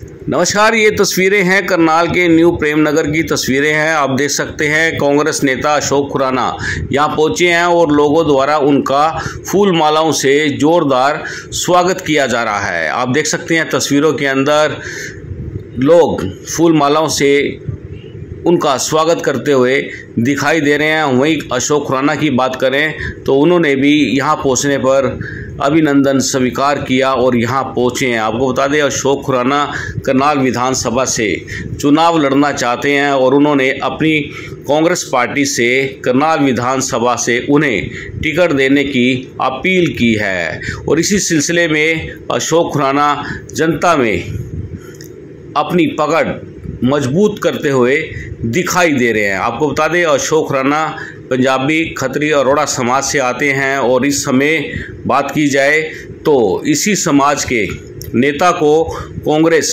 नमस्कार, ये तस्वीरें हैं करनाल के न्यू प्रेमनगर की तस्वीरें हैं। आप देख सकते हैं कांग्रेस नेता अशोक खुराना यहाँ पहुंचे हैं और लोगों द्वारा उनका फूल मालाओं से जोरदार स्वागत किया जा रहा है। आप देख सकते हैं तस्वीरों के अंदर लोग फूल मालाओं से उनका स्वागत करते हुए दिखाई दे रहे हैं। वहीं अशोक खुराना की बात करें तो उन्होंने भी यहाँ पहुँचने पर अभिनंदन स्वीकार किया और यहाँ पहुँचे हैं। आपको बता दें, अशोक खुराना करनाल विधानसभा से चुनाव लड़ना चाहते हैं और उन्होंने अपनी कांग्रेस पार्टी से करनाल विधानसभा से उन्हें टिकट देने की अपील की है। और इसी सिलसिले में अशोक खुराना जनता में अपनी पकड़ मजबूत करते हुए दिखाई दे रहे हैं। आपको बता दें, अशोक खुराना पंजाबी खत्री अरोड़ा समाज से आते हैं और इस समय बात की जाए तो इसी समाज के नेता को कांग्रेस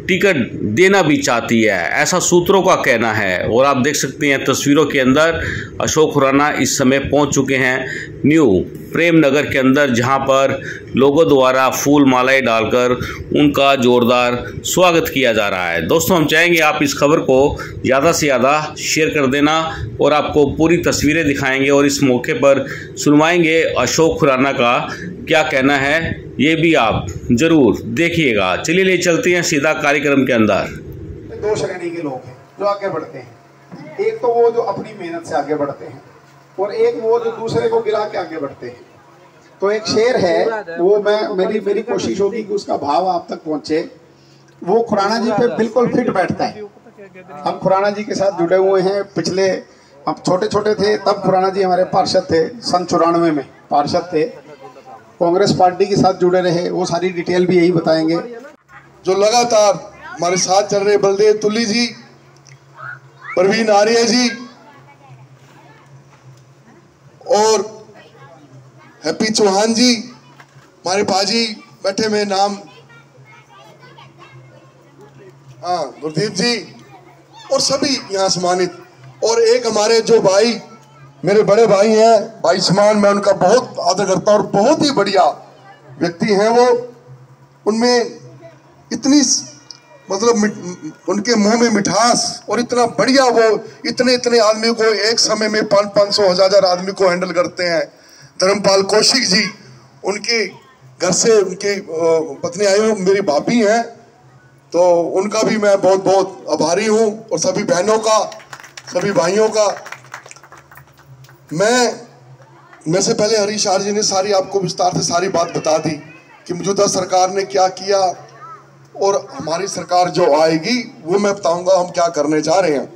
टिकट देना भी चाहती है, ऐसा सूत्रों का कहना है। और आप देख सकते हैं तस्वीरों के अंदर अशोक खुराना इस समय पहुंच चुके हैं न्यू प्रेमनगर के अंदर, जहां पर लोगों द्वारा फूल मालाएं डालकर उनका जोरदार स्वागत किया जा रहा है। दोस्तों, हम चाहेंगे आप इस खबर को ज़्यादा से ज़्यादा शेयर कर देना और आपको पूरी तस्वीरें दिखाएंगे और इस मौके पर सुनवाएंगे अशोक खुराना का क्या कहना है, ये भी आप जरूर देखिएगा। चलिए ले चलते हैं सीधा कार्यक्रम के अंदर। दो श्रेणी के लोग हैं जो आगे बढ़ते हैं। एक तो वो जो अपनी मेहनत से आगे बढ़ते हैं और एक वो जो दूसरे को गिरा के आगे बढ़ते हैं। तो एक शेर है, वो मेरी कोशिश होगी कि उसका भाव आप तक पहुंचे। वो खुराना जी पे बिल्कुल फिट बैठता है। हम खुराना जी के साथ जुड़े हुए हैं। पिछले हम छोटे छोटे थे तब खुराना जी हमारे पार्षद थे, सन 94 में पार्षद थे। कांग्रेस पार्टी के साथ जुड़े रहे, वो सारी डिटेल भी यही बताएंगे। जो लगातार हमारे साथ चल रहे बलदेव तुली जी, प्रवीण आर्य जी और हैप्पी चौहान जी, हमारे पाजी बैठे में नाम, हाँ गुरदीप जी और सभी यहाँ सम्मानित। और एक हमारे जो भाई मेरे बड़े भाई हैं, भाई समान, मैं उनका बहुत आदर करता हूँ और बहुत ही बढ़िया व्यक्ति हैं वो। उनमें इतनी मतलब उनके मुंह में मिठास और इतना बढ़िया, वो इतने आदमी को एक समय में 500 1000 आदमी को हैंडल करते हैं। धर्मपाल कौशिक जी, उनके घर से उनकी पत्नी आई हुई मेरी भाभी हैं, तो उनका भी मैं बहुत बहुत आभारी हूँ। और सभी बहनों का, सभी भाइयों का। मैं से पहले हरीश आर जी ने सारी आपको विस्तार से सारी बात बता दी कि मौजूदा सरकार ने क्या किया और हमारी सरकार जो आएगी वो मैं बताऊंगा हम क्या करने जा रहे हैं।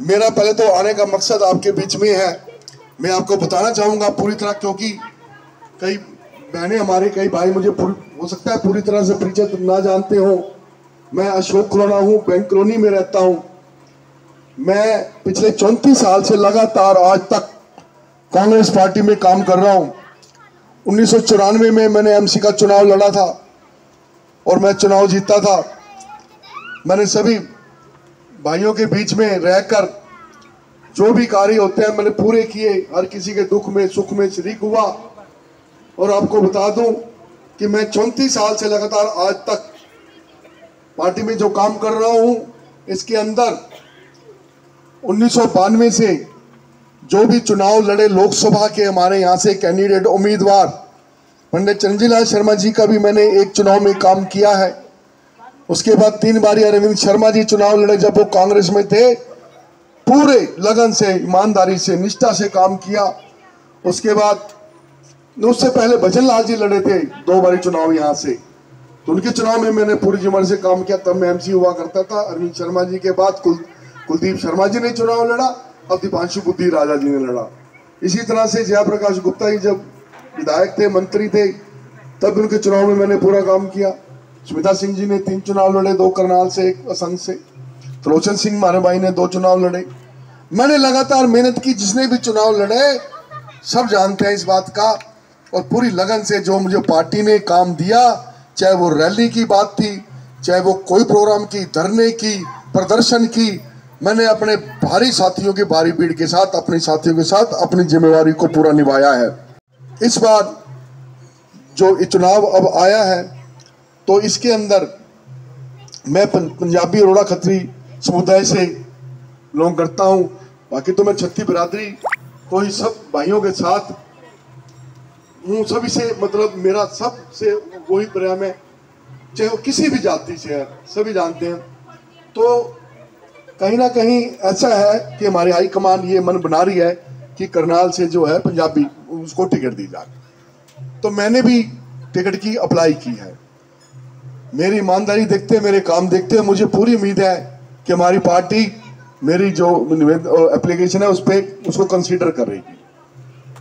मेरा पहले तो आने का मकसद आपके बीच में है, मैं आपको बताना चाहूँगा पूरी तरह, क्योंकि कई बहनें हमारे, कई भाई मुझे हो सकता है पूरी तरह से परिचित ना जानते हो। मैं अशोक खुराना हूँ, बैंक कॉलोनी में रहता हूँ। मैं पिछले 34 साल से लगातार आज तक कांग्रेस पार्टी में काम कर रहा हूँ। 1994 में मैंने एमसी का चुनाव लड़ा था और मैं चुनाव जीता था। मैंने सभी भाइयों के बीच में रहकर जो भी कार्य होते हैं मैंने पूरे किए, हर किसी के दुख में सुख में शरीक हुआ। और आपको बता दूं कि मैं 34 साल से लगातार आज तक पार्टी में जो काम कर रहा हूं, इसके अंदर 1992 से जो भी चुनाव लड़े लोकसभा के हमारे यहाँ से कैंडिडेट उम्मीदवार, पंडित चंद्रजीलाल शर्मा जी का भी मैंने एक चुनाव में काम किया है। उसके बाद 3 बार अरविंद शर्मा जी चुनाव लड़े जब वो कांग्रेस में थे, पूरे लगन से, ईमानदारी से, निष्ठा से काम किया। उसके बाद उससे पहले भजन लाल जी लड़े थे 2 बारी चुनाव यहाँ से, तो उनके चुनाव में मैंने पूरी जीवन से काम किया। तब मैं एमसी हुआ करता था। अरविंद शर्मा जी के बाद कुलदीप शर्मा जी ने चुनाव लड़ा और दीपांशु बुद्धि राजा जी ने लड़ा। इसी तरह से जयप्रकाश गुप्ता जी जब विधायक थे, मंत्री थे, तब उनके चुनाव में मैंने पूरा काम किया। स्मिता सिंह जी ने 3 चुनाव लड़े, 2 करनाल से, 1 असंध से। त्रोचन सिंह हमारे भाई ने 2 चुनाव लड़े। मैंने लगातार मेहनत की, जिसने भी चुनाव लड़े सब जानते हैं इस बात का। और पूरी लगन से जो मुझे पार्टी ने काम दिया, चाहे वो रैली की बात थी, चाहे वो कोई प्रोग्राम की, धरने की, प्रदर्शन की, मैंने अपने भारी साथियों के, भारी भीड़ के साथ, अपने साथियों के साथ अपनी जिम्मेवारी को पूरा निभाया है। इस बार जो चुनाव अब आया है, तो इसके अंदर मैं पंजाबी अरोड़ा खत्री समुदाय से बिलोंग करता हूँ। बाकी तो मैं छत्ती बिरादरी को ही सब भाइयों के साथ हूँ, सभी से मतलब मेरा सबसे वही प्रेम है, चाहे वो किसी भी जाति से है, सभी जानते हैं। तो कहीं ना कहीं ऐसा है कि हमारी हाईकमान ये मन बना रही है कि करनाल से जो है पंजाबी उसको टिकट दी जाए, तो मैंने भी टिकट की अप्लाई की है। मेरी ईमानदारी देखते हैं, मेरे काम देखते हैं, मुझे पूरी उम्मीद है कि हमारी पार्टी मेरी जो एप्लीकेशन है उस पर उसको कंसीडर करेगी।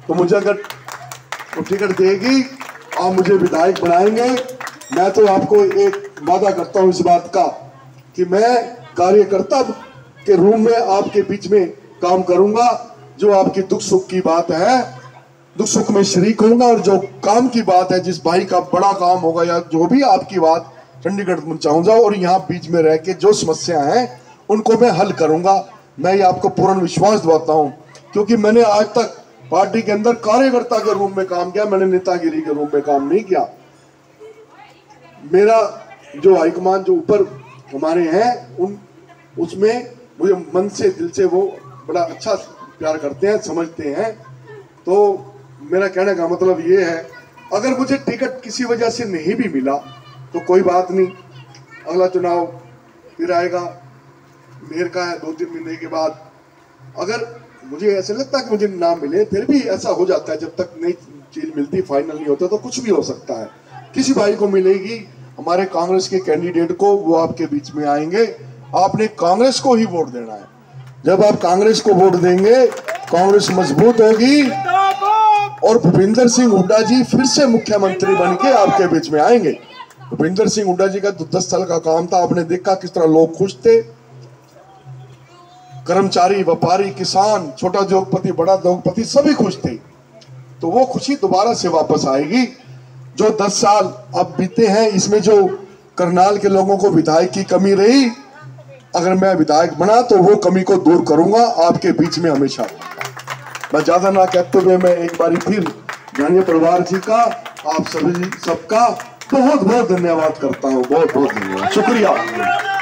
तो मुझे अगर वो टिकट देगी, आप मुझे विधायक बनाएंगे, मैं तो आपको एक वादा करता हूं इस बात का कि मैं कार्यकर्ता के रूम में आपके बीच में काम करूंगा। जो आपकी दुख सुख की बात है, दुख सुख में शरीक होऊंगा, और जो काम की बात है, जिस भाई का बड़ा काम होगा या जो भी आपकी बात चंडीगढ़ पहुंचाऊंगा, और यहाँ बीच में रह के जो समस्या है उनको मैं हल करूंगा। मैं ये आपको पूर्ण विश्वास दिलाता हूँ, क्योंकि मैंने आज तक पार्टी के अंदर कार्यकर्ता के रूप में काम किया, मैंने नेतागिरी के रूप में काम नहीं किया। मेरा जो हाईकमान जो ऊपर हमारे हैं उसमें मुझे मन से दिल से वो बड़ा अच्छा प्यार करते हैं, समझते हैं। तो मेरा कहने का मतलब ये है, अगर मुझे टिकट किसी वजह से नहीं भी मिला तो कोई बात नहीं, अगला चुनाव फिर आएगा, मेयर का है 2-3 महीने के बाद। अगर मुझे ऐसा लगता है कि मुझे ना मिले, फिर भी ऐसा हो जाता है, जब तक नई चीज मिलती फाइनल नहीं होता तो कुछ भी हो सकता है। किसी भाई को मिलेगी, हमारे कांग्रेस के कैंडिडेट को, वो आपके बीच में आएंगे। आपने कांग्रेस को ही वोट देना है। जब आप कांग्रेस को वोट देंगे, कांग्रेस मजबूत होगी और भूपेंद्र सिंह हुड्डा जी फिर से मुख्यमंत्री बन के आपके बीच में आएंगे। भूपेंद्र सिंह हुड्डा जी का तो 10 साल का काम था, आपने देखा किस तरह लोग खुश थे। कर्मचारी, व्यापारी, किसान, छोटा उद्योगपति, बड़ा उद्योगपति सभी खुश थे। तो वो खुशी दोबारा से वापस आएगी। जो 10 साल अब बीते हैं, इसमें जो करनाल के लोगों को विधायक की कमी रही, अगर मैं विधायक बना तो वो कमी को दूर करूंगा, आपके बीच में हमेशा। मैं ज्यादा ना कहते हुए मैं एक बारी फिर जानिए परिवार जी का, आप सभी सबका बहुत बहुत धन्यवाद करता हूँ। बहुत बहुत धन्यवाद, शुक्रिया।